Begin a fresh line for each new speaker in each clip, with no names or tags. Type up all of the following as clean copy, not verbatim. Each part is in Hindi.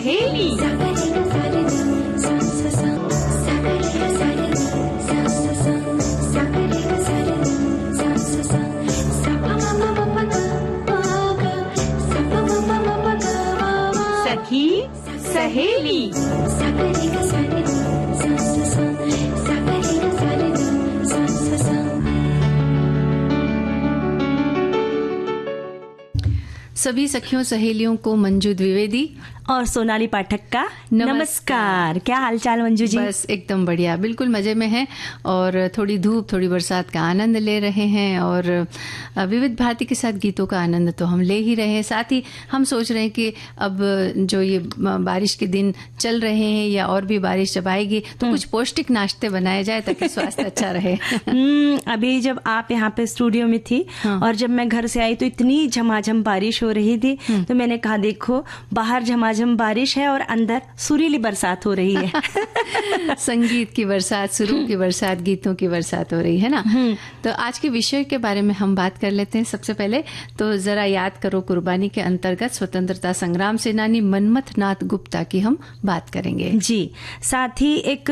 सहेली। सखी सहेली।
सभी सखियों सहेलियों को मंजू द्विवेदी
और सोनाली पाठक का नमस्कार। क्या हालचाल मंजू जी?
बस एकदम बढ़िया, बिल्कुल मजे में हैं और थोड़ी धूप थोड़ी बरसात का आनंद ले रहे हैं और विविध भारती के साथ गीतों का आनंद तो हम ले ही रहे हैं। साथ ही हम सोच रहे हैं कि अब जो ये बारिश के दिन चल रहे हैं या और भी बारिश जब आएगी तो कुछ पौष्टिक नाश्ते बनाए जाए ताकि स्वास्थ्य अच्छा रहे।
अभी जब आप यहाँ पे स्टूडियो में थी और जब मैं घर से आई तो इतनी झमाझम बारिश हो रही थी तो मैंने कहा देखो बाहर झमाझम बारिश है और अंदर सुरीली बरसात हो रही है।
संगीत की बरसात, सुरूर की बरसात, गीतों की बरसात हो रही है ना। तो आज के विषय के बारे में हम बात कर लेते हैं। सबसे पहले तो जरा याद करो कुर्बानी के अंतर्गत स्वतंत्रता संग्राम सेनानी मनमथ नाथ गुप्ता की हम बात करेंगे
जी। साथ ही एक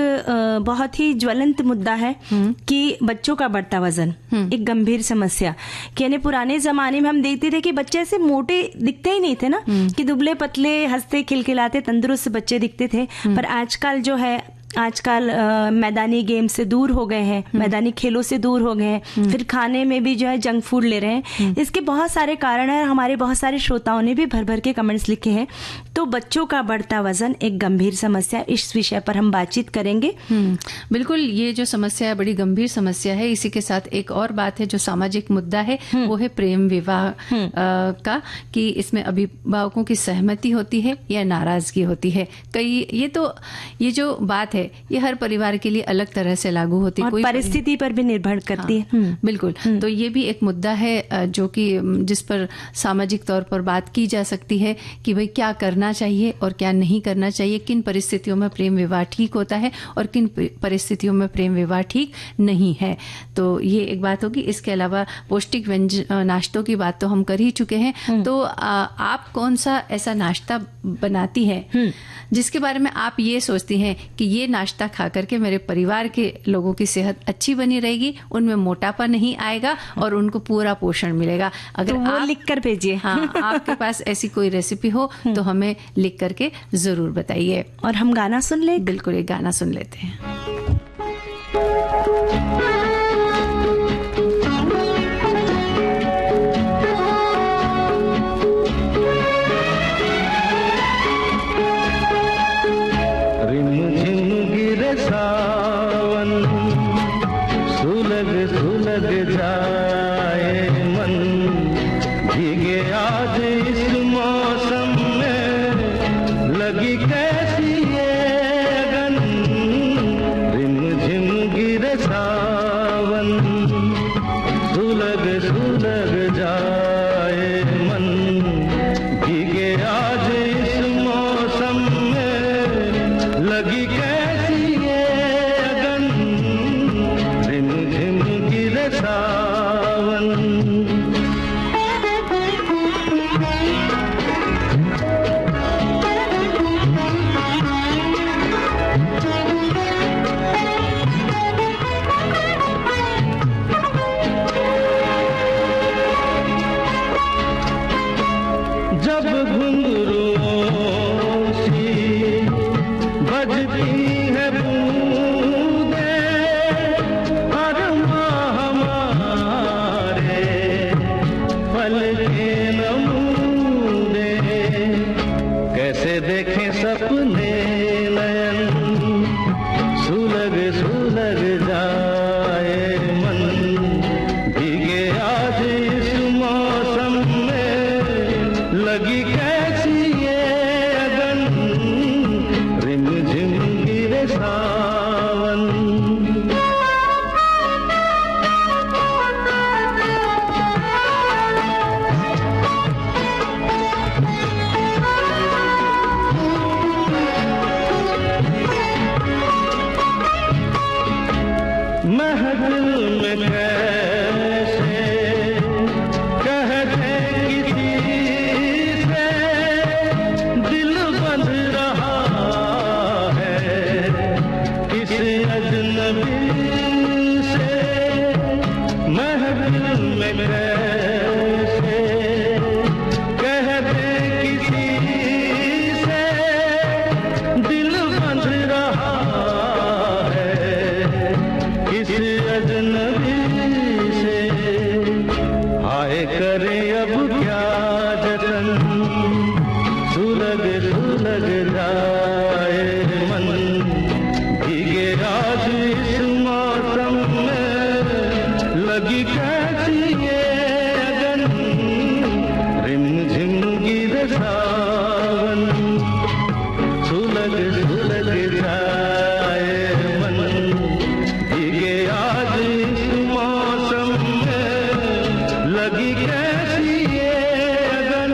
बहुत ही ज्वलंत मुद्दा है कि बच्चों का बढ़ता वजन एक गंभीर समस्या। यानी पुराने जमाने में हम देखते थे कि बच्चे ऐसे मोटे दिखते ही नहीं थे ना, कि दुबले पतले हंसते खिलखिलाते तंदुरुस्त बच्चे दिखते थे। पर आजकल जो है आजकल मैदानी गेम से दूर हो गए हैं, मैदानी खेलों से दूर हो गए हैं, फिर खाने में भी जो है जंक फूड ले रहे हैं। इसके बहुत सारे कारण हैं। हमारे बहुत सारे श्रोताओं ने भी भर भर के कमेंट्स लिखे हैं। तो बच्चों का बढ़ता वजन एक गंभीर समस्या, इस विषय पर हम बातचीत करेंगे।
बिल्कुल, ये जो समस्या है बड़ी गंभीर समस्या है। इसी के साथ एक और बात है जो सामाजिक मुद्दा है, वो है प्रेम विवाह का, कि इसमें अभिभावकों की सहमति होती है या नाराजगी होती है। ये जो बात है ये हर परिवार के लिए अलग तरह से लागू होती है,
कोई परिस्थिति पर भी निर्भर करती है।
बिल्कुल। तो ये भी एक मुद्दा है जो कि जिस पर सामाजिक तौर पर बात की जा सकती है कि भाई क्या करना चाहिए और क्या नहीं करना चाहिए, किन परिस्थितियों में प्रेम विवाह ठीक होता है और किन परिस्थितियों में प्रेम विवाह ठीक नहीं है। तो ये एक बात होगी। इसके अलावा पौष्टिक नाश्तों की बात तो हम कर ही चुके हैं। तो आप कौन सा ऐसा नाश्ता बनाती है जिसके बारे में आप ये सोचती हैं कि ये नाश्ता खा करके मेरे परिवार के लोगों की सेहत अच्छी बनी रहेगी, उनमें मोटापा नहीं आएगा और उनको पूरा पोषण मिलेगा? अगर
तो वो
आप
लिख कर भेजिए।
हाँ, आपके पास ऐसी कोई रेसिपी हो तो हमें लिख करके जरूर बताइए।
और हम गाना सुन ले।
बिल्कुल, एक गाना सुन लेते हैं।
कहते किसी से दिल बंध रहा अजनबी से महफिल में कैसे कह दे किसी से दिल बंध रहा है किस अजनबी से। हाय करे अब क्या जतन सुलग सुलग जाए मन भीगे आज इस मौसम में लगी कैसी ये अगन रिम झिम गिरे सावन सुलग सुलग जाए मन भीगे आज इस मौसम में लगी कैसी ये अगन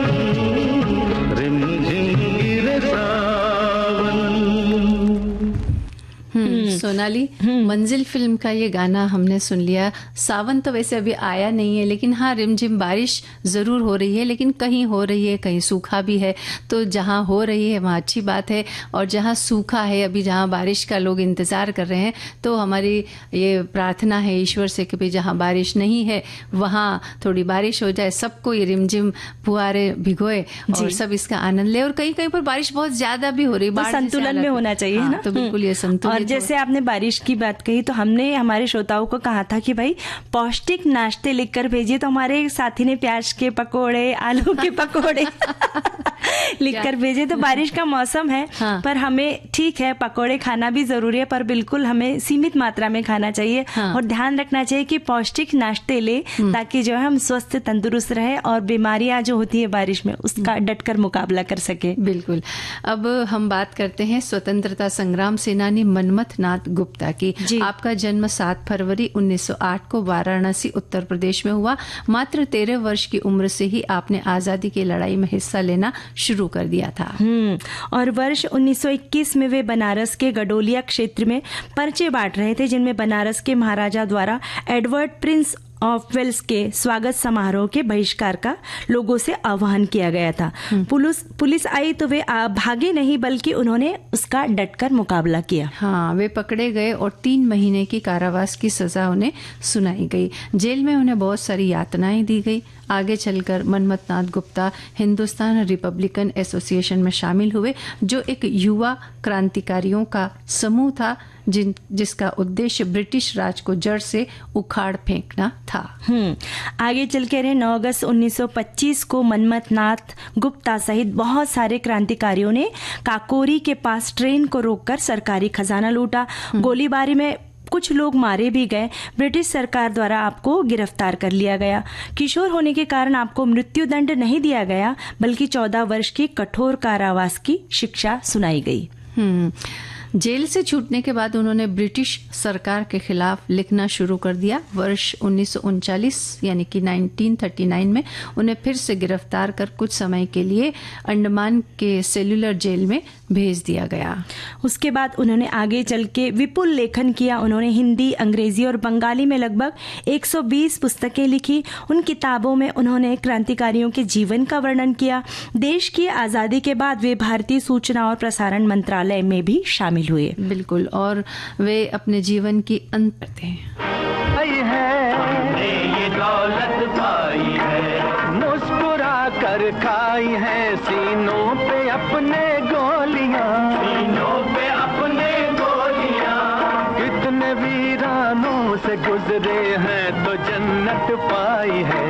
रिम झिम गिरे सावन।
सोनाली, मंजिल फिल्म का ये गाना हमने सुन लिया। सावन तो वैसे अभी आया नहीं है, लेकिन हाँ रिमझिम बारिश जरूर हो रही है, लेकिन कहीं हो रही है कहीं सूखा भी है। तो जहाँ हो रही है वहाँ अच्छी बात है, और जहाँ सूखा है अभी जहाँ बारिश का लोग इंतजार कर रहे हैं, तो हमारी ये प्रार्थना है ईश्वर से कि भाई जहाँ बारिश नहीं है वहाँ थोड़ी बारिश हो जाए, सबको ये रिमझिम फुहारे भिगोए और सब इसका आनंद ले। और कहीं कहीं पर बारिश बहुत ज्यादा भी हो रही है,
संतुलन में होना चाहिए ना।
तो बिल्कुल ये संतुलन।
और जैसे आपने बारिश की बात कही, तो हमने हमारे श्रोताओं को कहा था कि भाई पौष्टिक नाश्ते लिखकर भेजिए, तो हमारे साथी ने प्याज के पकोड़े, आलू के पकोड़े लिखकर भेजे। तो बारिश का मौसम है, पर हमें ठीक है पकोड़े खाना भी जरूरी है, पर बिल्कुल हमें सीमित मात्रा में खाना चाहिए। और ध्यान रखना चाहिए कि पौष्टिक नाश्ते ले, ताकि जो है हम स्वस्थ तंदुरुस्त रहे और बीमारियां जो होती है बारिश में उसका डटकर मुकाबला कर सके।
बिल्कुल। अब हम बात करते हैं स्वतंत्रता संग्राम सेनानी मनमथ नाथ गुप्ता की। आपका जन्म 7 फरवरी 1908 को वाराणसी उत्तर प्रदेश में हुआ। मात्र 13 वर्ष की उम्र से ही आपने आजादी की लड़ाई में हिस्सा लेना शुरू कर दिया था।
और वर्ष 1921 में वे बनारस के गडोलिया क्षेत्र में पर्चे बांट रहे थे, जिनमें बनारस के महाराजा द्वारा एडवर्ड प्रिंस ऑफ वेल्स के स्वागत समारोह के बहिष्कार का लोगों से आह्वान किया गया था। पुलिस आई तो वे भागे नहीं, बल्कि उन्होंने उसका डटकर मुकाबला किया।
हाँ, वे पकड़े गए और 3 महीने की कारावास की सजा उन्हें सुनाई गई। जेल में उन्हें बहुत सारी यातनाएं दी गई। आगे चलकर मनमथ नाथ गुप्ता हिंदुस्तान रिपब्लिकन एसोसिएशन में शामिल हुए, जो एक युवा क्रांतिकारियों का समूह था जिसका उद्देश्य ब्रिटिश राज को जड़ से उखाड़ फेंकना था।
आगे चल के 9 अगस्त 1925 को मनमथ नाथ गुप्ता सहित बहुत सारे क्रांतिकारियों ने काकोरी के पास ट्रेन को रोककर सरकारी खजाना लूटा। गोलीबारी में कुछ लोग मारे भी गए। ब्रिटिश सरकार द्वारा आपको गिरफ्तार कर लिया गया। किशोर होने के कारण आपको मृत्युदंड नहीं दिया गया, बल्कि 14 वर्ष की कठोर कारावास की शिक्षा सुनाई गई।
जेल से छूटने के बाद उन्होंने ब्रिटिश सरकार के खिलाफ लिखना शुरू कर दिया। वर्ष 1939 यानी कि 1939 में उन्हें फिर से गिरफ्तार कर कुछ समय के लिए अंडमान के सेल्युलर जेल में भेज दिया गया।
उसके बाद उन्होंने आगे चल के विपुल लेखन किया। उन्होंने हिंदी, अंग्रेजी और बंगाली में लगभग 120 पुस्तकें लिखी। उन किताबों में उन्होंने क्रांतिकारियों के जीवन का वर्णन किया। देश की आज़ादी के बाद वे भारतीय सूचना और प्रसारण मंत्रालय में भी शामिल हुए।
बिल्कुल, और वे अपने जीवन की अंत करते हैं।
ये दौलत पाई है, मुस्कुरा कर खाई है, सीनों पे अपने गोलियां, सीनों पे अपने गोलियां। कितने वीरानों से गुजरे हैं तो जन्नत पाई है।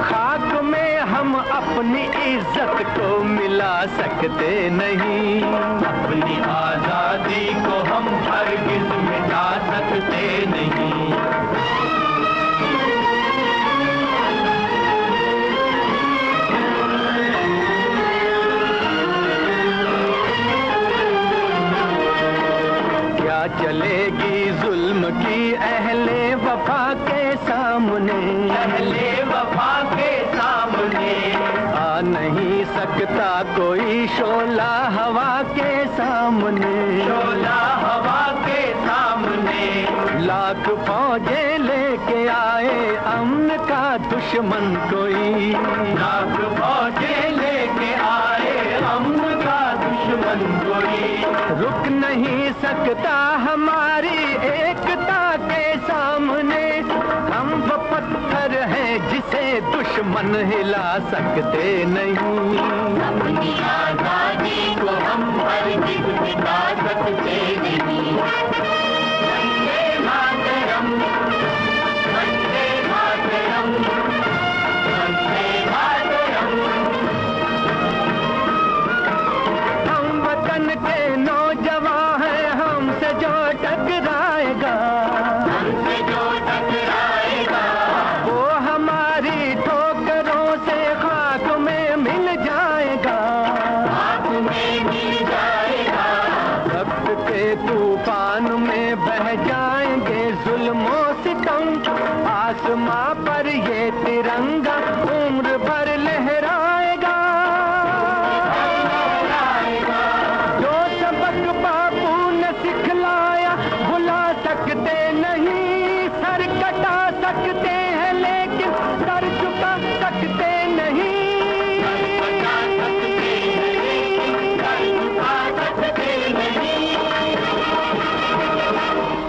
खाक में हम अपनी इज्जत को मिला सकते नहीं, अपनी आजादी को हम हरगिज़ मिटा सकते नहीं। क्या चलेगी जुल्म की अहले वफा के सामने, अहले वफा के सामने। आ नहीं सकता कोई शोला हवा के सामने, शोला हवा के सामने। लाख फौजें लेके आए अमन का दुश्मन कोई, लाख फौजें लेके आए अमन का दुश्मन कोई। रुक नहीं सकता हमारी एक मन हिला सकते नहीं। अपनी आजादी को हम हरगिज़ मिटा सकते नहीं। वंदे मातरम, वंदे मातरम, वंदे मातरम। हम वतन के नौजवान हैं, हमसे जो टकराएगा, हमसे जो टकराएगा, वो हमारी ठोकरों से खाक में मिल जाएगा, खाक में मिल जाएगा। वक्त के तूफान में बह जाएंगे जुल्मों सितम, आसमां पर ये तिरंगा उम्र भर लहराएगा। जो सबक बापू ने सिखलाया भुला सकते नहीं, सर कटा सकते हैं लेकिन सर झुका सकते नहीं।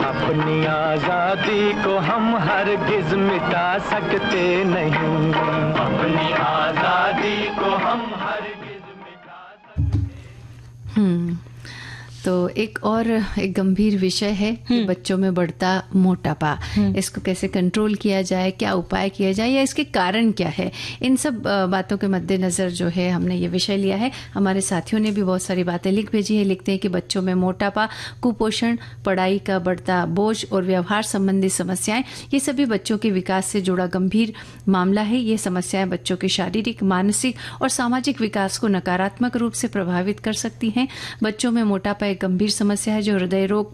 अपनी आजादी को हम हरगिज़ मिटा सकते नहीं। अपनी आजादी को हम हरगिज़ मिटा सकते।
तो एक गंभीर विषय है कि बच्चों में बढ़ता मोटापा, इसको कैसे कंट्रोल किया जाए, क्या उपाय किया जाए या इसके कारण क्या है, इन सब बातों के मद्देनजर जो है हमने ये विषय लिया है। हमारे साथियों ने भी बहुत सारी बातें लिख भेजी है। लिखते हैं कि बच्चों में मोटापा, कुपोषण, पढ़ाई का बढ़ता बोझ और व्यवहार संबंधी समस्याएं, ये सभी बच्चों के विकास से जुड़ा गंभीर मामला है। ये समस्याएं बच्चों के शारीरिक, मानसिक और सामाजिक विकास को नकारात्मक रूप से प्रभावित कर सकती हैं। बच्चों में मोटापा एक गंभीर समस्या है जो हृदय रोग,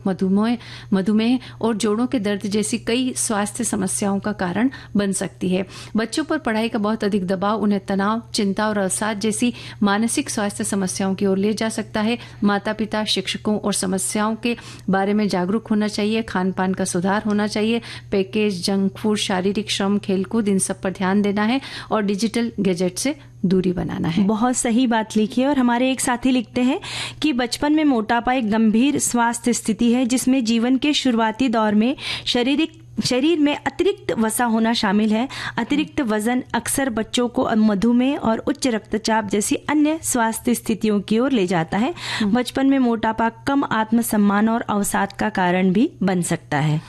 मधुमेह और जोड़ों के दर्द जैसी कई स्वास्थ्य समस्याओं का कारण बन सकती है। बच्चों पर पढ़ाई का बहुत अधिक दबाव उन्हें तनाव, चिंता और अवसाद जैसी मानसिक स्वास्थ्य समस्याओं की ओर ले जा सकता है। माता पिता, शिक्षकों और समस्याओं के बारे में जागरूक होना चाहिए। खान पान का सुधार होना चाहिए। पैकेज, जंक फूड, शारीरिक श्रम, खेलकूद, इन सब पर ध्यान देना है और डिजिटल गैजेट से दूरी बनाना है।
बहुत सही बात लिखी है। और हमारे एक साथी लिखते हैं कि बचपन में मोटापा एक गंभीर स्वास्थ्य स्थिति है जिसमें जीवन के शुरुआती दौर में शरीर में अतिरिक्त वसा होना शामिल है। अतिरिक्त वजन अक्सर बच्चों को मधुमेह और उच्च रक्तचाप जैसी अन्य स्वास्थ्य स्थितियों की ओर ले जाता है। बचपन में मोटापा कम आत्मसम्मान और अवसाद का कारण भी बन सकता है।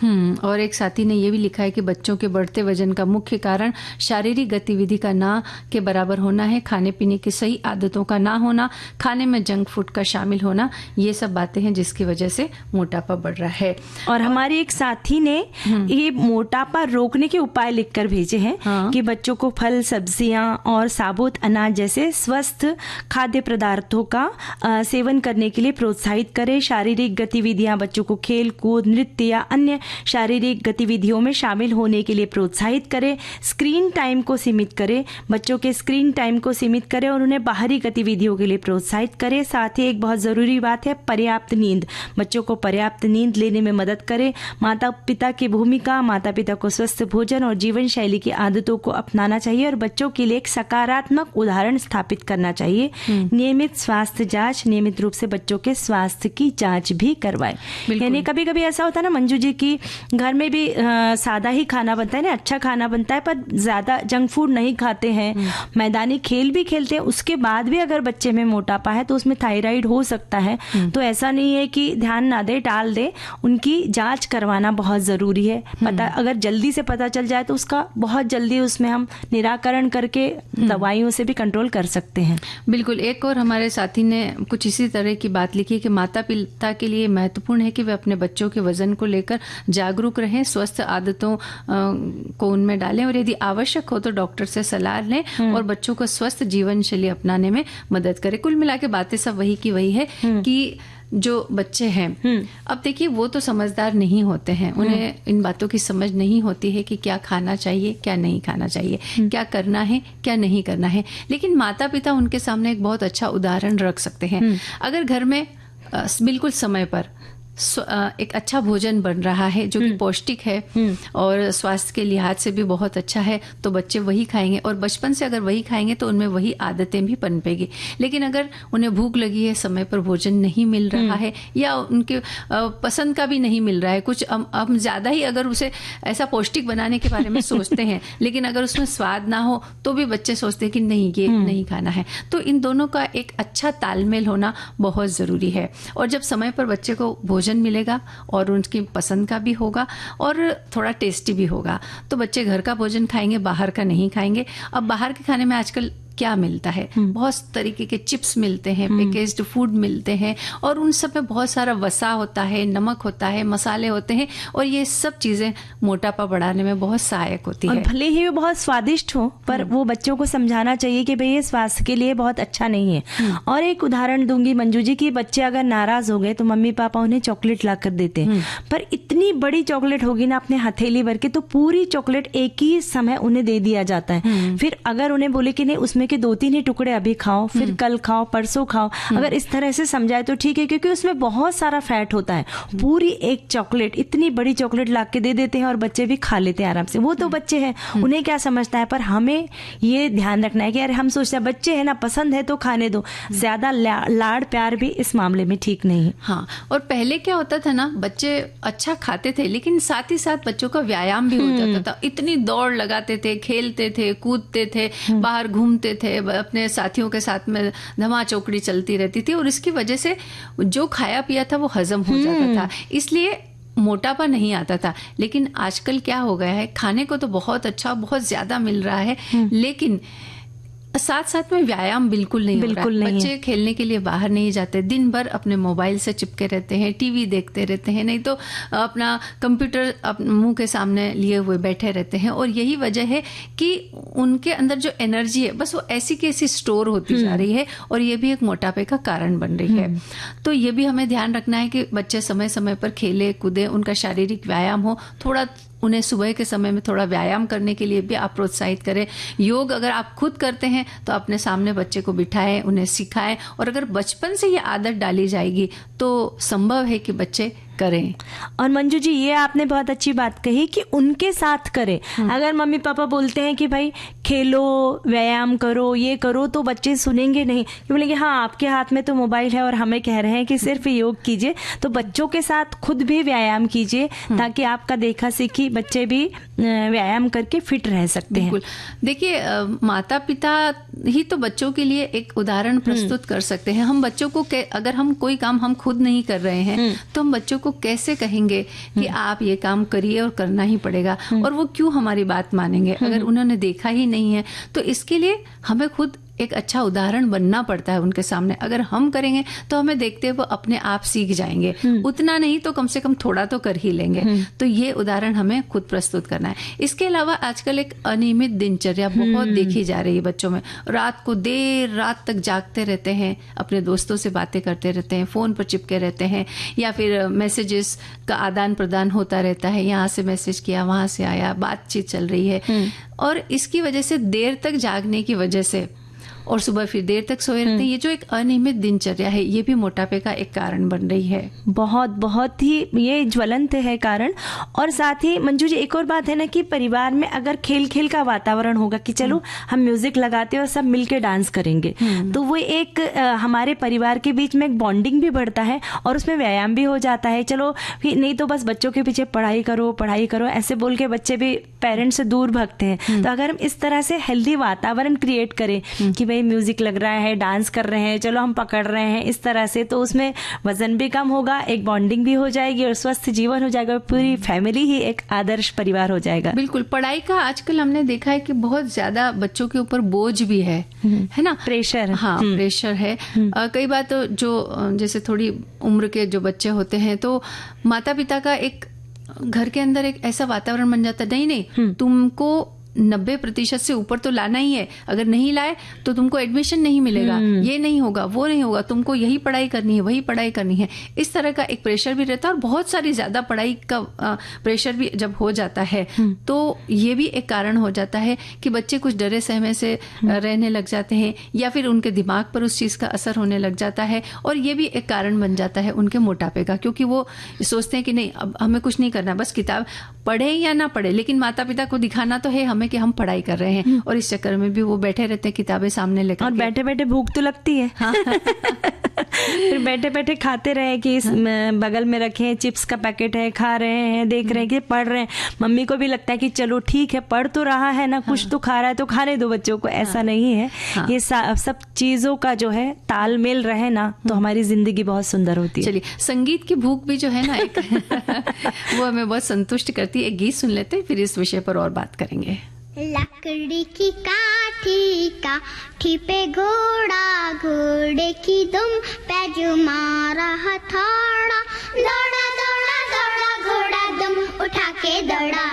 और एक साथी ने यह भी लिखा है कि बच्चों के बढ़ते वजन का मुख्य कारण शारीरिक गतिविधि का ना के बराबर होना है। खाने पीने की सही आदतों का ना होना, खाने में जंक फूड का शामिल होना, ये सब बातें हैं जिसकी वजह से मोटापा बढ़ रहा है।
और हमारे एक साथी ने ये मोटापा रोकने के उपाय लिखकर भेजे हैं। कि बच्चों को फल, सब्जियां और साबुत अनाज जैसे स्वस्थ खाद्य पदार्थों का सेवन करने के लिए प्रोत्साहित करें। शारीरिक गतिविधियां, बच्चों को खेल कूद, नृत्य या अन्य शारीरिक गतिविधियों में शामिल होने के लिए प्रोत्साहित करें। स्क्रीन टाइम को सीमित करें, बच्चों के स्क्रीन टाइम को सीमित करें और उन्हें बाहरी गतिविधियों के लिए प्रोत्साहित करें। साथ ही एक बहुत ज़रूरी बात है पर्याप्त नींद। बच्चों को पर्याप्त नींद लेने में मदद करें। माता पिता की भूमिका, माता पिता को स्वस्थ भोजन और जीवन शैली की आदतों को अपनाना चाहिए और बच्चों के लिए एक सकारात्मक उदाहरण स्थापित करना चाहिए। नियमित स्वास्थ्य जांच, नियमित रूप से बच्चों के स्वास्थ्य की जांच भी करवाएं। यानी कभी कभी ऐसा होता है ना मंजू जी की घर में भी सादा ही खाना बनता है ना, अच्छा खाना बनता है, पर ज्यादा जंक फूड नहीं खाते हैं, मैदानी खेल भी खेलते हैं, उसके बाद भी अगर बच्चे में मोटापा है तो उसमें थायराइड हो सकता है। तो ऐसा नहीं है कि ध्यान ना दे, टाल दे, उनकी जांच करवाना बहुत जरूरी है। पता अगर जल्दी से पता चल जाए तो उसका बहुत जल्दी उसमें हम निराकरण करके दवाइयों से भी कंट्रोल कर सकते हैं।
बिल्कुल। एक और हमारे साथी ने कुछ इसी तरह की बात लिखी कि माता पिता के लिए महत्वपूर्ण है कि वे अपने बच्चों के वजन को लेकर जागरूक रहें, स्वस्थ आदतों को उनमें डालें और यदि आवश्यक हो तो डॉक्टर से सलाह लें और बच्चों को स्वस्थ जीवन शैली अपनाने में मदद करें। कुल मिला के बातें सब वही की वही है कि जो बच्चे हैं, अब देखिए वो तो समझदार नहीं होते हैं, उन्हें इन बातों की समझ नहीं होती है कि क्या खाना चाहिए, क्या नहीं खाना चाहिए, क्या करना है, क्या नहीं करना है। लेकिन माता पिता उनके सामने एक बहुत अच्छा उदाहरण रख सकते हैं। अगर घर में बिल्कुल समय पर एक अच्छा भोजन बन रहा है जो कि पौष्टिक है और स्वास्थ्य के लिहाज से भी बहुत अच्छा है, तो बच्चे वही खाएंगे और बचपन से अगर वही खाएंगे तो उनमें वही आदतें भी पनपेगी। लेकिन अगर उन्हें भूख लगी है, समय पर भोजन नहीं मिल रहा है या उनके पसंद का भी नहीं मिल रहा है, कुछ हम ज्यादा ही अगर उसे ऐसा पौष्टिक बनाने के बारे में सोचते हैं लेकिन अगर उसमें स्वाद ना हो तो भी बच्चे सोचते हैं कि नहीं, ये नहीं खाना है। तो इन दोनों का एक अच्छा तालमेल होना बहुत जरूरी है। और जब समय पर बच्चे को भोजन मिलेगा और उनकी पसंद का भी होगा और थोड़ा टेस्टी भी होगा, तो बच्चे घर का भोजन खाएंगे, बाहर का नहीं खाएंगे। अब बाहर के खाने में आजकल क्या मिलता है, बहुत तरीके के चिप्स मिलते हैं, पैकेज्ड फूड मिलते हैं और उन सब में बहुत सारा वसा होता है, नमक होता है, मसाले होते हैं और ये सब चीजें मोटापा बढ़ाने में बहुत सहायक होती है।
और भले ही वो बहुत स्वादिष्ट हो पर वो बच्चों को समझाना चाहिए कि भाई ये स्वास्थ्य के लिए बहुत अच्छा नहीं है। और एक उदाहरण दूंगी मंजू जी की, बच्चे अगर नाराज हो गए तो मम्मी पापा उन्हें चॉकलेट ला कर देते हैं, पर इतनी बड़ी चॉकलेट होगी ना अपने हथेली भर के, तो पूरी चॉकलेट एक ही समय उन्हें दे दिया जाता है। फिर अगर उन्हें बोले कि नहीं उसमें के 2-3 ही टुकड़े अभी खाओ, फिर कल खाओ, परसों खाओ, अगर इस तरह से समझाए तो ठीक है, क्योंकि उसमें बहुत सारा फैट होता है। पूरी एक चॉकलेट, इतनी बड़ी चॉकलेट ला के दे देते हैं और बच्चे भी खा लेते हैं आराम से। वो तो बच्चे हैं, उन्हें क्या समझता है, पर हमें ये ध्यान रखना है कि यार हम सोचते हैं बच्चे हैं ना, पसंद है तो खाने दो, ज्यादा लाड़ प्यार भी इस मामले में ठीक नहीं है।
हाँ, और पहले क्या होता था ना, बच्चे अच्छा खाते थे लेकिन साथ ही साथ बच्चों का व्यायाम भी हो जाता था। इतनी दौड़ लगाते थे, खेलते थे, कूदते थे, बाहर घूमते थे, अपने साथियों के साथ में धमा चौकड़ी चलती रहती थी और इसकी वजह से जो खाया पिया था वो हजम हो जाता था, इसलिए मोटापा नहीं आता था। लेकिन आजकल क्या हो गया है, खाने को तो बहुत अच्छा, बहुत ज्यादा मिल रहा है लेकिन साथ साथ में व्यायाम बिल्कुल नहीं हो रहा है। बच्चे खेलने के लिए बाहर नहीं जाते, दिन भर अपने मोबाइल से चिपके रहते हैं, टीवी देखते रहते हैं, नहीं तो अपना कंप्यूटर मुंह के सामने लिए हुए बैठे रहते हैं और यही वजह है कि उनके अंदर जो एनर्जी है बस वो ऐसी की ऐसी स्टोर होती जा रही है और ये भी एक मोटापे का कारण बन रही है। तो ये भी हमें ध्यान रखना है कि बच्चे समय समय पर खेले कूदे, उनका शारीरिक व्यायाम हो, थोड़ा उन्हें सुबह के समय में थोड़ा व्यायाम करने के लिए भी आप प्रोत्साहित करें। योग अगर आप खुद करते हैं तो अपने सामने बच्चे को बिठाएं, उन्हें सिखाएं और अगर बचपन से ये आदत डाली जाएगी तो संभव है कि बच्चे करें।
और मंजू जी ये आपने बहुत अच्छी बात कही कि उनके साथ करें। अगर मम्मी पापा बोलते हैं कि भाई खेलो, व्यायाम करो, ये करो, तो बच्चे सुनेंगे नहीं, कि बोलेंगे हाँ आपके हाथ में तो मोबाइल है और हमें कह रहे हैं कि सिर्फ योग कीजिए। तो बच्चों के साथ खुद भी व्यायाम कीजिए ताकि आपका देखा सीखी बच्चे भी व्यायाम करके फिट रह सकते हैं।
देखिए माता पिता ही तो बच्चों के लिए एक उदाहरण प्रस्तुत कर सकते हैं। हम बच्चों को अगर हम कोई काम हम खुद नहीं कर रहे हैं तो हम बच्चों को कैसे कहेंगे कि आप ये काम करिए और करना ही पड़ेगा, और वो क्यों हमारी बात मानेंगे अगर उन्होंने देखा ही नहीं है। तो इसके लिए हमें खुद एक अच्छा उदाहरण बनना पड़ता है उनके सामने। अगर हम करेंगे तो हमें देखते वो अपने आप सीख जाएंगे, उतना नहीं तो कम से कम थोड़ा तो कर ही लेंगे। तो ये उदाहरण हमें खुद प्रस्तुत करना है। इसके अलावा आजकल एक अनियमित दिनचर्या बहुत देखी जा रही है बच्चों में। रात को देर रात तक जागते रहते हैं, अपने दोस्तों से बातें करते रहते हैं, फोन पर चिपके रहते हैं, या फिर मैसेजेस का आदान प्रदान होता रहता है, यहाँ से मैसेज किया, वहां से आया, बातचीत चल रही है। और इसकी वजह से देर तक जागने की वजह से और सुबह फिर देर तक सोए रहते हैं, ये जो एक अनियमित दिनचर्या है ये भी मोटापे का एक कारण बन रही है।
बहुत बहुत ही ये ज्वलंत है कारण। और साथ ही मंजू जी एक और बात है ना कि परिवार में अगर खेल खेल का वातावरण होगा कि चलो हम म्यूजिक लगाते हैं और सब मिलके डांस करेंगे, तो वो एक हमारे परिवार के बीच में एक बॉन्डिंग भी बढ़ता है और उसमें व्यायाम भी हो जाता है। चलो नहीं तो बस बच्चों के पीछे पढ़ाई करो ऐसे बोल के बच्चे भी पेरेंट्स से दूर भागते हैं। तो अगर हम इस तरह से हेल्दी वातावरण क्रिएट करें कि भाई म्यूजिक लग रहा है, डांस कर रहे हैं, चलो हम पकड़ रहे हैं, इस तरह से, तो उसमें वजन भी कम होगा, एक बॉन्डिंग भी हो जाएगी और स्वस्थ जीवन हो जाएगा, पूरी फैमिली ही एक आदर्श परिवार हो जाएगा।
बिल्कुल। पढ़ाई का आजकल हमने देखा है कि बहुत ज्यादा बच्चों के ऊपर बोझ भी है ना,
प्रेशर।
हाँ, प्रेशर है। कई बार तो जो जैसे थोड़ी उम्र के जो बच्चे होते हैं तो माता पिता का एक घर के अंदर एक ऐसा वातावरण बन जाता है, नहीं तुमको 90% से ऊपर तो लाना ही है। अगर नहीं लाए तो तुमको एडमिशन नहीं मिलेगा, ये नहीं होगा, वो नहीं होगा, तुमको यही पढ़ाई करनी है, वही पढ़ाई करनी है। इस तरह का एक प्रेशर भी रहता है और बहुत सारी ज्यादा पढ़ाई का प्रेशर भी जब हो जाता है तो ये भी एक कारण हो जाता है कि बच्चे कुछ डरे सहमे से रहने लग जाते हैं या फिर उनके दिमाग पर उस चीज का असर होने लग जाता है। और ये भी एक कारण बन जाता है उनके मोटापे का, क्योंकि वो सोचते हैं कि नहीं अब हमें कुछ नहीं करना, बस किताब पढ़े या ना पढ़े, लेकिन माता पिता को दिखाना तो है हमें कि हम पढ़ाई कर रहे हैं। और इस चक्कर में भी वो बैठे रहते हैं किताबें सामने लेकर,
और बैठे बैठे भूख तो लगती है। हाँ। फिर बैठे बैठे खाते रहे कि इस बगल में रखे चिप्स का पैकेट है, खा रहे हैं, देख रहे हैं कि पढ़ रहे हैं। मम्मी को भी लगता है कि चलो ठीक है पढ़ तो रहा है ना, कुछ तो खा रहा है तो खाने दो बच्चों को। ऐसा नहीं है। ये सब चीजों का जो है तालमेल रहे ना तो हमारी जिंदगी बहुत सुंदर होती है।
चलिए, संगीत की भूख भी जो है ना एक वो हमें बहुत संतुष्ट करती है। एक गीत सुन लेते हैं, फिर इस विषय पर और बात करेंगे।
लकड़ी की काठी काठी पे घोड़ा, घोड़े की दुम पे जो मारा हथौड़ा, दौड़ा दौड़ा दौड़ा घोड़ा दुम उठा के दौड़ा।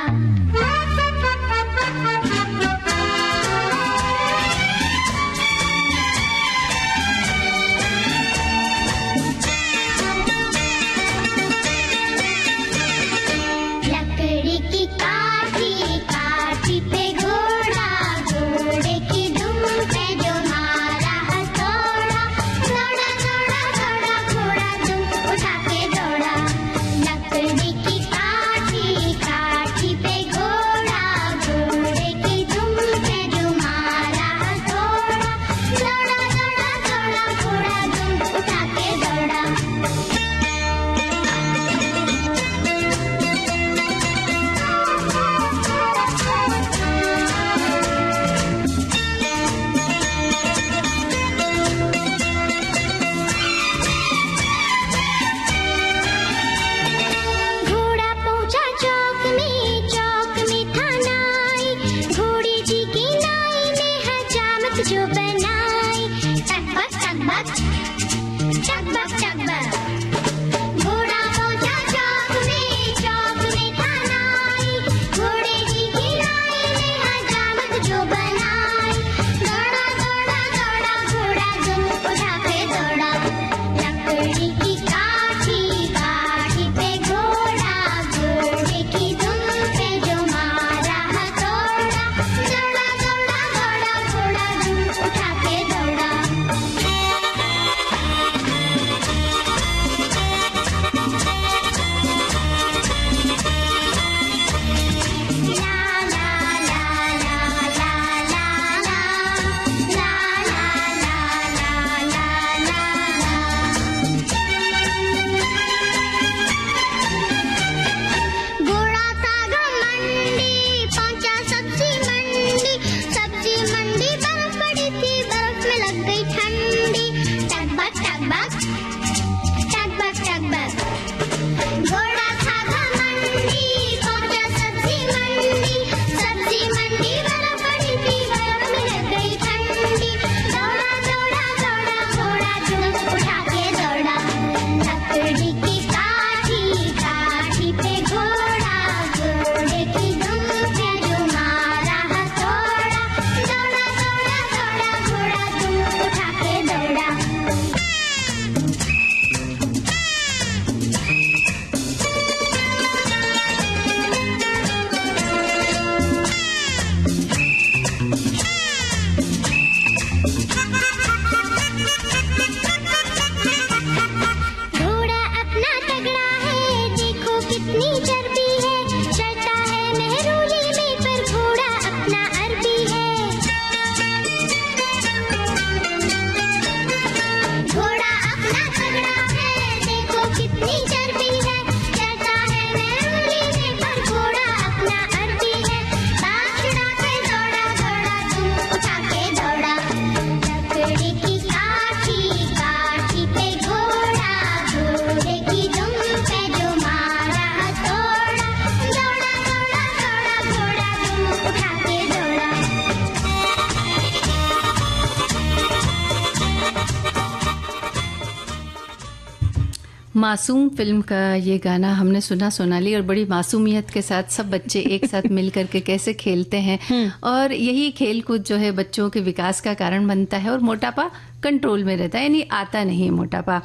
मासूम फिल्म का ये गाना हमने सुना सोनाली, और बड़ी मासूमियत के साथ सब बच्चे एक साथ मिल करके कैसे खेलते हैं, और यही खेल कूद जो है बच्चों के विकास का कारण बनता है और मोटापा कंट्रोल में रहता है, यानी आता नहीं मोटापा।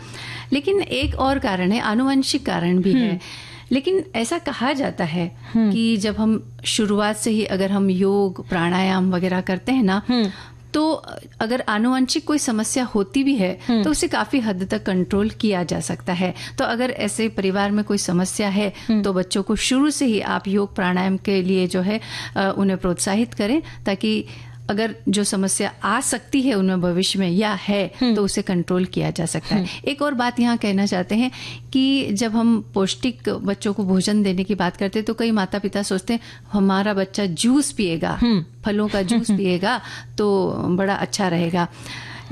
लेकिन एक और कारण है, आनुवंशिक कारण भी है। लेकिन ऐसा कहा जाता है कि जब हम शुरुआत से ही अगर हम योग प्राणायाम वगैरह करते हैं ना, तो अगर आनुवंशिक कोई समस्या होती भी है तो उसे काफी हद तक कंट्रोल किया जा सकता है। तो अगर ऐसे परिवार में कोई समस्या है तो बच्चों को शुरू से ही आप योग प्राणायाम के लिए जो है उन्हें प्रोत्साहित करें, ताकि अगर जो समस्या आ सकती है उनमें भविष्य में या है तो उसे कंट्रोल किया जा सकता है। एक और बात यहाँ कहना चाहते हैं कि जब हम पौष्टिक बच्चों को भोजन देने की बात करते हैं तो कई माता पिता सोचते हैं हमारा बच्चा जूस पिएगा, फलों का जूस पिएगा तो बड़ा अच्छा रहेगा।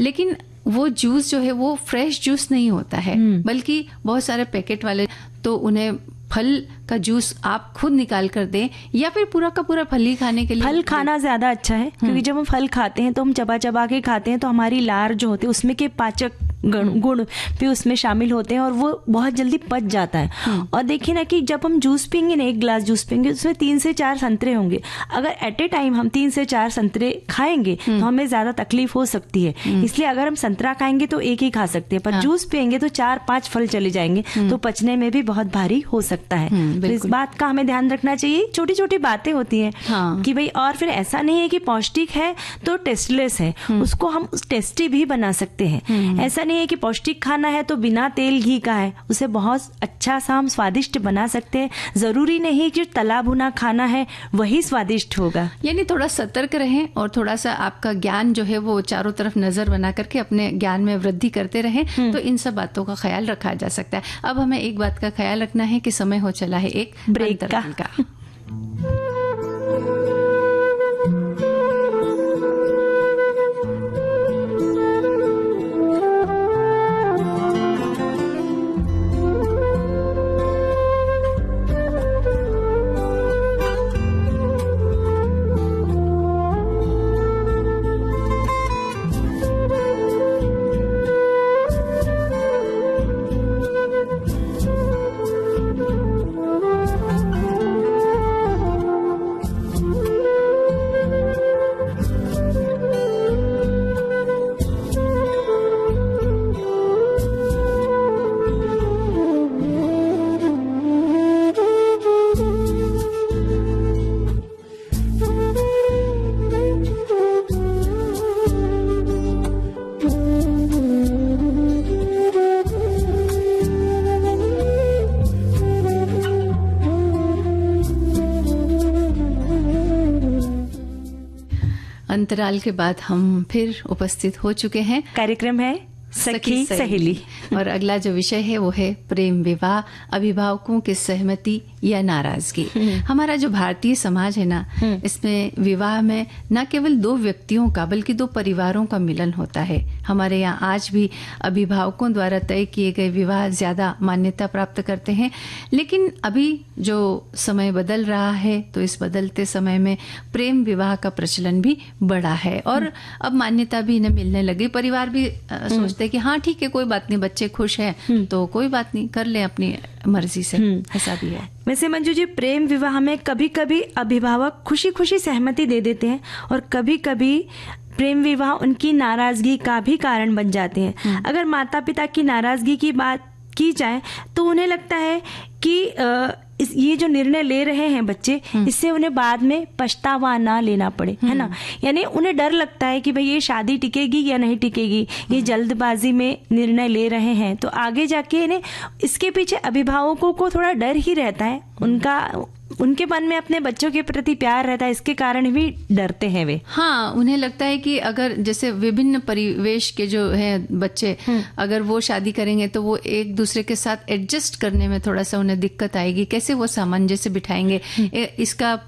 लेकिन वो जूस जो है वो फ्रेश जूस नहीं होता है, बल्कि बहुत सारे पैकेट वाले, तो उन्हें फल का जूस आप खुद निकाल कर दें या फिर पूरा का पूरा फल ही खाने के लिए।
फल खाना ज्यादा अच्छा है, क्योंकि जब हम फल खाते हैं तो हम चबा चबा के खाते हैं, तो हमारी लार जो होती है उसमें के पाचक गुण भी उसमें शामिल होते हैं और वो बहुत जल्दी पच जाता है। और देखिए ना कि जब हम जूस पियेंगे ना, एक गिलास जूस पियेंगे उसमें 3 से 4 संतरे होंगे। अगर एट ए टाइम हम 3 से 4 संतरे खाएंगे तो हमें ज्यादा तकलीफ हो सकती है, इसलिए अगर हम संतरा खाएंगे तो एक ही खा सकते हैं, पर जूस पियेंगे तो 4-5 फल चले जाएंगे, तो पचने में भी बहुत भारी हो सकता है। तो इस बात का हमें ध्यान रखना चाहिए। छोटी छोटी बातें होती हैं कि भाई, और फिर ऐसा नहीं है कि पौष्टिक है तो टेस्टलेस है, उसको हम टेस्टी भी बना सकते हैं। ऐसा नहीं है कि पौष्टिक खाना है तो बिना तेल घी का है, उसे बहुत अच्छा सा हम स्वादिष्ट बना सकते हैं। जरूरी नहीं कि तला भुना खाना है वही स्वादिष्ट होगा।
यानी थोड़ा सतर्क रहें और थोड़ा सा आपका ज्ञान जो है वो चारों तरफ नजर बना करके अपने ज्ञान में वृद्धि करते रहें, तो इन सब बातों का ख्याल रखा जा सकता है। अब हमें एक बात का ख्याल रखना है कि समय हो चला है एक ब्रेक का। अंतराल के बाद हम फिर उपस्थित हो चुके हैं।
कार्यक्रम है सखी सहेली,
और अगला जो विषय है वो है प्रेम विवाह, अभिभावकों की सहमति या नाराजगी। हमारा जो भारतीय समाज है ना, इसमें विवाह में न केवल 2 व्यक्तियों का बल्कि 2 परिवारों का मिलन होता है। हमारे यहाँ आज भी अभिभावकों द्वारा तय किए गए विवाह ज्यादा मान्यता प्राप्त करते हैं। लेकिन अभी जो समय बदल रहा है तो इस बदलते समय में प्रेम विवाह का प्रचलन भी बढ़ा है और अब मान्यता भी इन्हें मिलने लगी। परिवार भी सोचते हैं कि हाँ ठीक है, कोई बात नहीं, बच्चे खुश हैं तो कोई बात नहीं, कर ले अपनी मर्जी से। ऐसा भी है।
वैसे मंजू जी, प्रेम विवाह में कभी कभी अभिभावक खुशी खुशी सहमति दे देते हैं और कभी कभी प्रेम विवाह उनकी नाराजगी का भी कारण बन जाते हैं। अगर माता पिता की नाराजगी की बात की जाए तो उन्हें लगता है कि ये जो निर्णय ले रहे हैं बच्चे, इससे उन्हें बाद में पछतावा ना लेना पड़े, है ना। यानी उन्हें डर लगता है कि भाई ये शादी टिकेगी या नहीं टिकेगी, ये जल्दबाजी में निर्णय ले रहे हैं तो आगे जाके इन्हें, इसके पीछे अभिभावकों को थोड़ा डर ही रहता है। उनके मन में अपने बच्चों के प्रति प्यार रहता है, इसके कारण भी डरते हैं वे।
हाँ, उन्हें लगता है कि अगर जैसे विभिन्न परिवेश के जो है बच्चे, अगर वो शादी करेंगे तो वो एक दूसरे के साथ एडजस्ट करने में थोड़ा सा उन्हें दिक्कत आएगी। कैसे वो सामंजस्य बिठाएंगे, इसका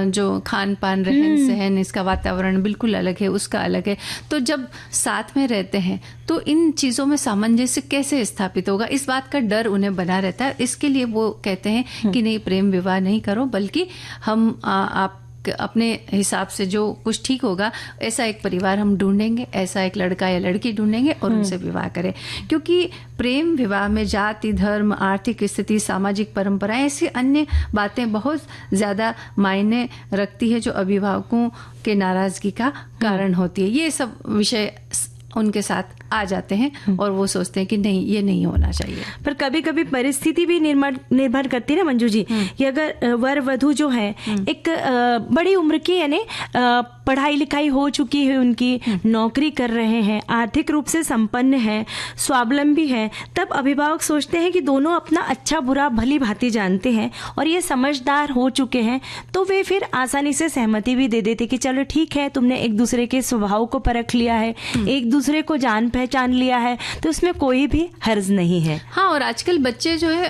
जो खान पान रहन सहन, इसका वातावरण बिल्कुल अलग है, उसका अलग है। तो जब साथ में रहते हैं तो इन चीजों में सामंजस्य कैसे स्थापित होगा, इस बात का डर उन्हें बना रहता है। इसके लिए वो कहते हैं कि नहीं, प्रेम विवाह नहीं करो, बल्कि हम आप एक अपने हिसाब से जो कुछ ठीक होगा ऐसा एक परिवार हम ढूंढेंगे, ऐसा एक लड़का या लड़की ढूंढेंगे और उनसे विवाह करें। क्योंकि प्रेम विवाह में जाति, धर्म, आर्थिक स्थिति, सामाजिक परंपराएं, ऐसी अन्य बातें बहुत ज़्यादा मायने रखती है जो अभिभावकों के नाराज़गी का कारण होती है। ये सब विषय उनके साथ आ जाते हैं और वो सोचते हैं कि नहीं, ये नहीं होना चाहिए।
पर कभी कभी परिस्थिति भी निर्भर करती है ना मंजू जी, कि अगर वर वधू जो है एक बड़ी उम्र की, यानी पढ़ाई लिखाई हो चुकी है, उनकी नौकरी कर रहे हैं, आर्थिक रूप से संपन्न है, स्वावलंबी है, तब अभिभावक सोचते हैं कि दोनों अपना अच्छा बुरा भली भांति जानते हैं और ये समझदार हो चुके हैं, तो वे फिर आसानी से सहमति भी दे देते कि चलो ठीक है, तुमने एक दूसरे के स्वभाव को परख लिया है, एक दूसरे को जान पहचान लिया है, तो उसमें कोई भी हर्ज नहीं है।
हाँ, और आजकल बच्चे जो है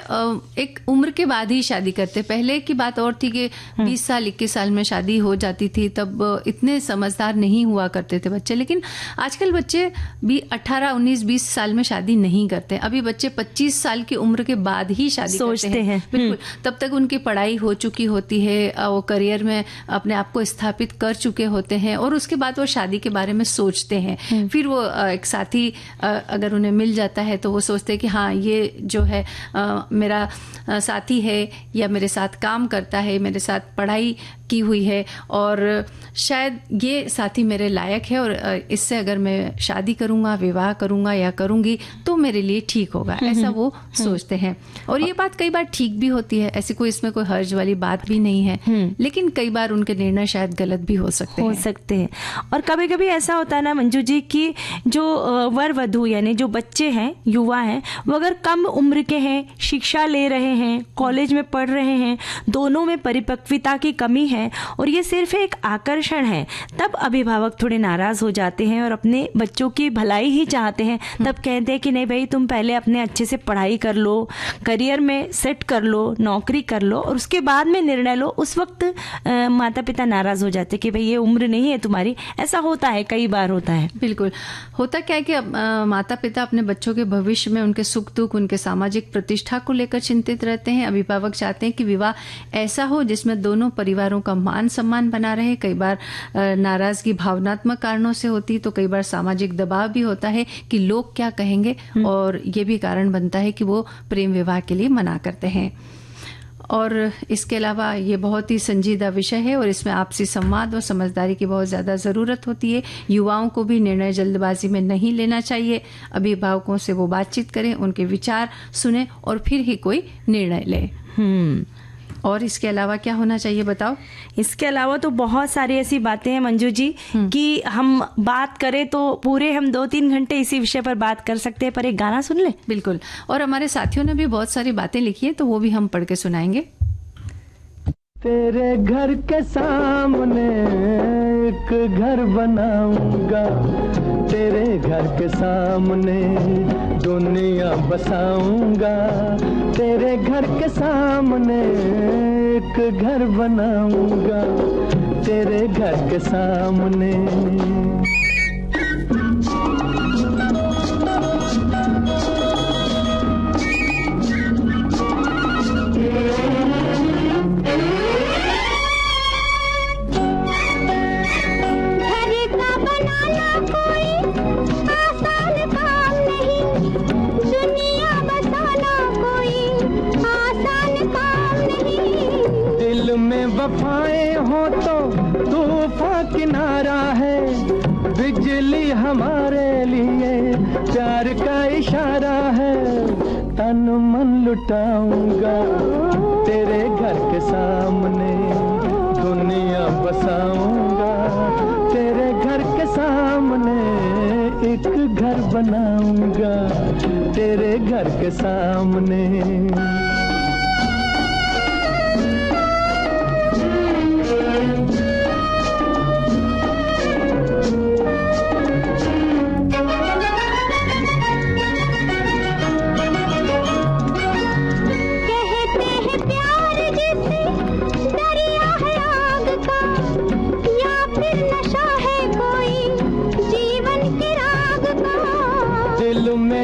एक उम्र के बाद ही शादी करते। पहले की बात और थी कि 20 साल 21 साल में शादी हो जाती थी, तब इतने समझदार नहीं हुआ करते थे बच्चे। लेकिन आजकल बच्चे भी 18, 19, 20 साल में शादी नहीं करते। अभी बच्चे 25 साल की उम्र के बाद ही शादी सोचते हैं। बिल्कुल, तब तक उनकी पढ़ाई हो चुकी होती है, वो करियर में अपने आप को स्थापित कर चुके होते हैं और उसके बाद वो शादी के बारे में सोचते हैं। फिर वो एक साथी अगर उन्हें मिल जाता है तो वो सोचते हैं कि हाँ, ये जो है मेरा साथी है या मेरे साथ काम करता है, मेरे साथ पढ़ाई की हुई है और शायद ये साथी मेरे लायक है और इससे अगर मैं शादी करूंगा, विवाह करूंगा या करूंगी तो मेरे लिए ठीक होगा, ऐसा वो सोचते हैं। और ये बात कई बार ठीक भी होती है, ऐसी कोई इसमें कोई हर्ज वाली बात भी नहीं है, लेकिन कई बार उनके निर्णय शायद गलत भी हो सकते हैं। और कभी कभी ऐसा होता है ना मंजू जी कि जो वर वधू यानी जो बच्चे हैं, युवा हैं, वो अगर कम उम्र के हैं, शिक्षा ले रहे हैं, कॉलेज में पढ़ रहे हैं, दोनों में परिपक्वता की कमी है और ये सिर्फ एक आकर्षण है, तब अभिभावक थोड़े नाराज हो जाते हैं और अपने बच्चों की भलाई ही चाहते हैं। तब कहते हैं कि नहीं भाई, तुम पहले अपने अच्छे से पढ़ाई कर लो, करियर में सेट कर लो, नौकरी कर लो और उसके बाद में निर्णय लो। उस वक्त माता पिता नाराज हो जाते कि भाई ये उम्र नहीं है तुम्हारी। ऐसा होता है, कई बार होता है। बिल्कुल होता क्या है कि माता पिता अपने बच्चों के भविष्य में, उनके सुख दुख, उनके सामाजिक प्रतिष्ठा को लेकर चिंतित रहते हैं। अभिभावक चाहते हैं कि विवाह ऐसा हो जिसमें दोनों परिवारों का मान सम्मान बना रहे। कई बार नाराजगी भावनात्मक कारणों से होती, तो कई बार सामाजिक दबाव भी होता है कि लोग क्या कहेंगे, और ये भी कारण बनता है कि वो प्रेम विवाह के लिए मना करते हैं। और इसके अलावा ये बहुत ही संजीदा विषय है और इसमें आपसी संवाद और समझदारी की बहुत ज़्यादा ज़रूरत होती है। युवाओं को भी निर्णय जल्दबाजी में नहीं लेना चाहिए। अभिभावकों से वो बातचीत करें, उनके विचार सुने और फिर ही कोई निर्णय लें। और इसके अलावा क्या होना चाहिए बताओ?
इसके अलावा तो बहुत सारी ऐसी बातें हैं मंजू जी कि हम बात करें तो पूरे हम 2-3 घंटे इसी विषय पर बात कर सकते हैं, पर एक गाना सुन ले।
बिल्कुल, और हमारे साथियों ने भी बहुत सारी बातें लिखी है तो वो भी हम पढ़ के सुनाएंगे।
तेरे घर के सामने एक घर बनाऊंगा, तेरे घर के सामने दुनिया बसाऊंगा, तेरे घर के सामने एक घर बनाऊंगा, तेरे घर के सामने। वफाएं हो तो तूफान किनारा है, बिजली हमारे लिए प्यार का इशारा है। तन मन लुटाऊंगा, तेरे घर के सामने दुनिया बसाऊंगा, तेरे घर के सामने एक घर बनाऊंगा, तेरे घर के सामने।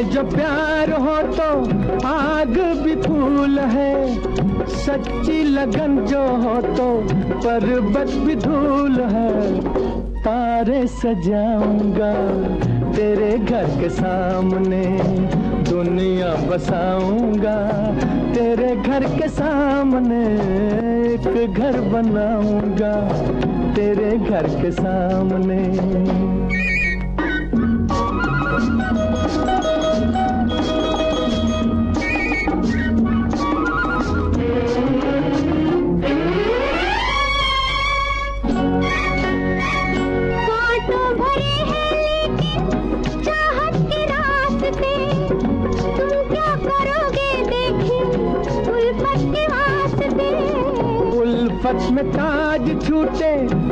जो प्यार हो तो आग भी फूल है, सच्ची लगन जो हो तो पर्वत भी धूल है। तारे सजाऊंगा तेरे घर के सामने, दुनिया बसाऊंगा तेरे घर के सामने, एक घर बनाऊंगा तेरे घर के सामने। उल्फत में ताज छूटे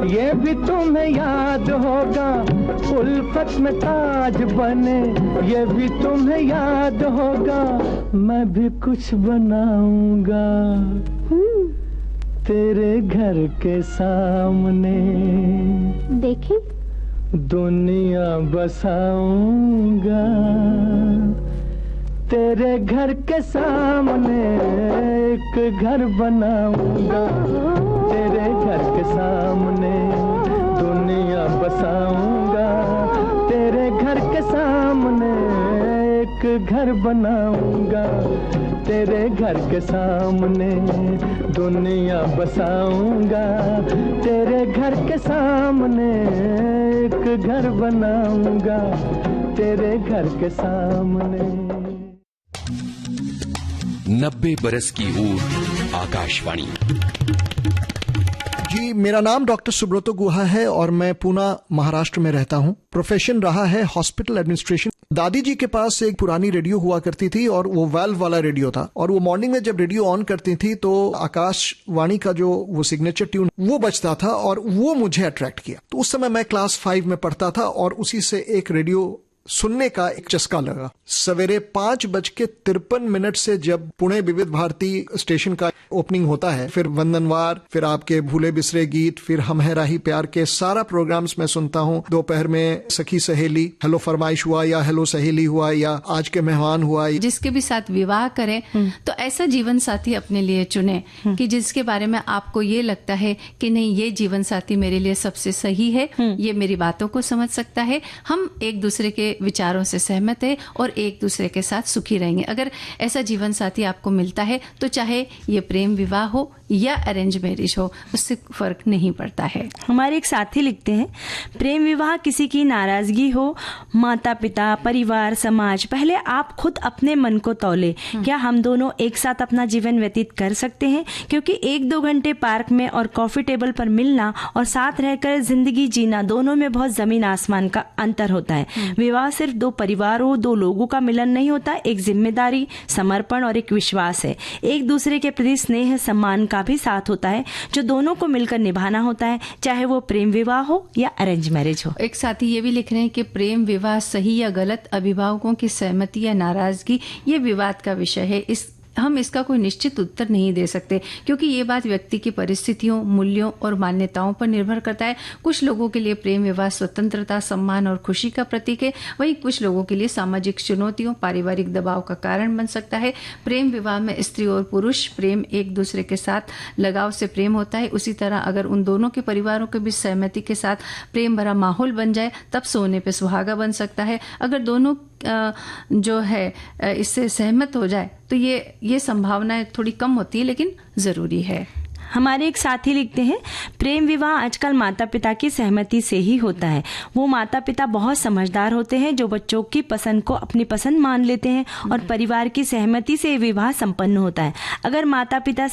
ये भी तुम्हें याद होगा, उल्फत में ताज बने ये भी तुम्हें याद होगा। मैं भी कुछ बनाऊंगा तेरे घर के सामने,
देखी
दुनिया बसाऊंगा तेरे घर के सामने, एक घर बनाऊंगा तेरे घर के सामने, दुनिया बसाऊंगा तेरे घर के सामने, एक घर बनाऊंगा तेरे घर के सामने, दुनिया बसाऊंगा तेरे घर के सामने, एक घर बनाऊंगा तेरे घर के सामने।
90 बरस की ऊर्ज आकाशवाणी।
जी, मेरा नाम डॉक्टर सुब्रतो गुहा है और मैं पुणे महाराष्ट्र में रहता हूँ। प्रोफेशन रहा है हॉस्पिटल एडमिनिस्ट्रेशन। दादी जी के पास एक पुरानी रेडियो हुआ करती थी और वो वाल्व वाला रेडियो था, और वो मॉर्निंग में जब रेडियो ऑन करती थी तो आकाशवाणी का जो वो सिग्नेचर ट्यून वो बजता था और वो मुझे अट्रैक्ट किया। तो उस समय मैं क्लास 5 में पढ़ता था और उसी से एक रेडियो सुनने का एक चस्का लगा। सवेरे 5:53 से जब पुणे विविध भारती स्टेशन का ओपनिंग होता है, फिर वंदनवार, फिर आपके भूले बिसरे गीत, फिर हम है राही प्यार के सारा प्रोग्राम्स मैं सुनता हूँ। दोपहर में सखी सहेली, हेलो फरमाइश हुआ या हेलो सहेली हुआ या आज के मेहमान हुआ,
जिसके भी साथ विवाह करें तो ऐसा जीवन साथी अपने लिए चुने कि जिसके बारे में आपको ये लगता है कि नहीं, ये जीवन साथी मेरे लिए सबसे सही है, ये मेरी बातों को समझ सकता है, हम एक दूसरे के विचारों से सहमत है और एक दूसरे के साथ सुखी रहेंगे। अगर ऐसा जीवन साथी आपको मिलता है तो चाहे ये प्रेम विवाह हो या अरेंज मैरिज हो, उससे फर्क नहीं पड़ता है।
हमारे एक साथी लिखते हैं, प्रेम विवाह किसी की नाराजगी हो, माता पिता, परिवार, समाज, पहले आप खुद अपने मन को तौले, क्या हम दोनों एक साथ अपना जीवन व्यतीत कर सकते हैं? क्योंकि 1-2 घंटे पार्क में और कॉफी टेबल पर मिलना और साथ रहकर जिंदगी जीना, दोनों में बहुत जमीन आसमान का अंतर होता है। विवाह सिर्फ 2 परिवारों, 2 लोगों का मिलन नहीं होता, एक जिम्मेदारी, समर्पण और एक विश्वास है। एक दूसरे के प्रति स्नेह, सम्मान का भी साथ होता है जो दोनों को मिलकर निभाना होता है, चाहे वो प्रेम विवाह हो या अरेंज मैरिज हो।
एक साथी ये भी लिख रहे हैं कि प्रेम विवाह सही या गलत, अभिभावकों की सहमति या नाराजगी, ये विवाद का विषय है। हम इसका कोई निश्चित उत्तर नहीं दे सकते क्योंकि ये बात व्यक्ति की परिस्थितियों, मूल्यों और मान्यताओं पर निर्भर करता है। कुछ लोगों के लिए प्रेम विवाह स्वतंत्रता, सम्मान और खुशी का प्रतीक है, वहीं कुछ लोगों के लिए सामाजिक चुनौतियों, पारिवारिक दबाव का कारण बन सकता है। प्रेम विवाह में स्त्री और पुरुष प्रेम एक दूसरे के साथ लगाव से प्रेम होता है। उसी तरह अगर उन दोनों के परिवारों के बीच सहमति के साथ प्रेम भरा माहौल बन जाए तब सोने पे सुहागा बन सकता है। अगर दोनों जो है इससे सहमत हो जाए तो ये संभावनाएं थोड़ी कम होती है, लेकिन जरूरी है।
हमारे एक साथी लिखते हैं, प्रेम विवाह आजकल माता पिता की सहमति से ही होता है। वो माता पिता बहुत समझदार होते हैं जो बच्चों की पसंद को अपनी पसंद मान लेते हैं और परिवार की सहमति से विवाह संपन्न होता है। अगर माता पिता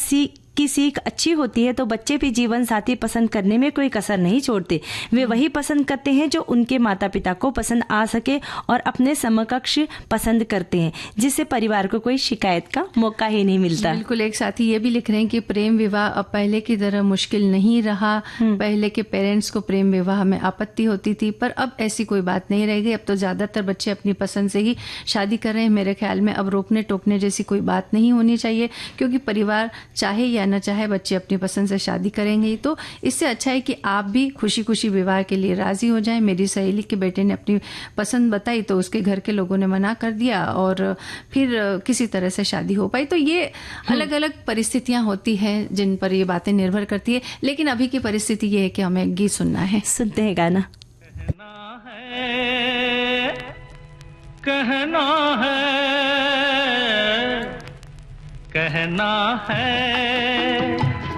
की सीख अच्छी होती है तो बच्चे भी जीवन साथी पसंद करने में कोई कसर नहीं छोड़ते। वे वही पसंद करते हैं जो उनके माता पिता को पसंद आ सके और अपने समकक्ष पसंद करते हैं, जिससे परिवार को कोई शिकायत का मौका ही नहीं मिलता।
बिल्कुल। एक साथी ये भी लिख रहे हैं कि प्रेम विवाह अब पहले की तरह मुश्किल नहीं रहा। पहले के पेरेंट्स को प्रेम विवाह में आपत्ति होती थी, पर अब ऐसी कोई बात नहीं रह गई। अब तो ज्यादातर बच्चे अपनी पसंद से ही शादी कर रहे हैं। मेरे ख्याल में अब रोकने टोकने जैसी कोई बात नहीं होनी चाहिए, क्योंकि परिवार चाहे या कहना चाहे, बच्चे अपनी पसंद से शादी करेंगे तो इससे अच्छा है कि आप भी खुशी खुशी विवाह के लिए राजी हो जाएं। मेरी सहेली के बेटे ने अपनी पसंद बताई तो उसके घर के लोगों ने मना कर दिया और फिर किसी तरह से शादी हो पाई। तो ये अलग अलग परिस्थितियां होती हैं जिन पर ये बातें निर्भर करती है। लेकिन अभी की परिस्थिति ये है कि हमें गीत सुनना है।
सुनते हैं गाना।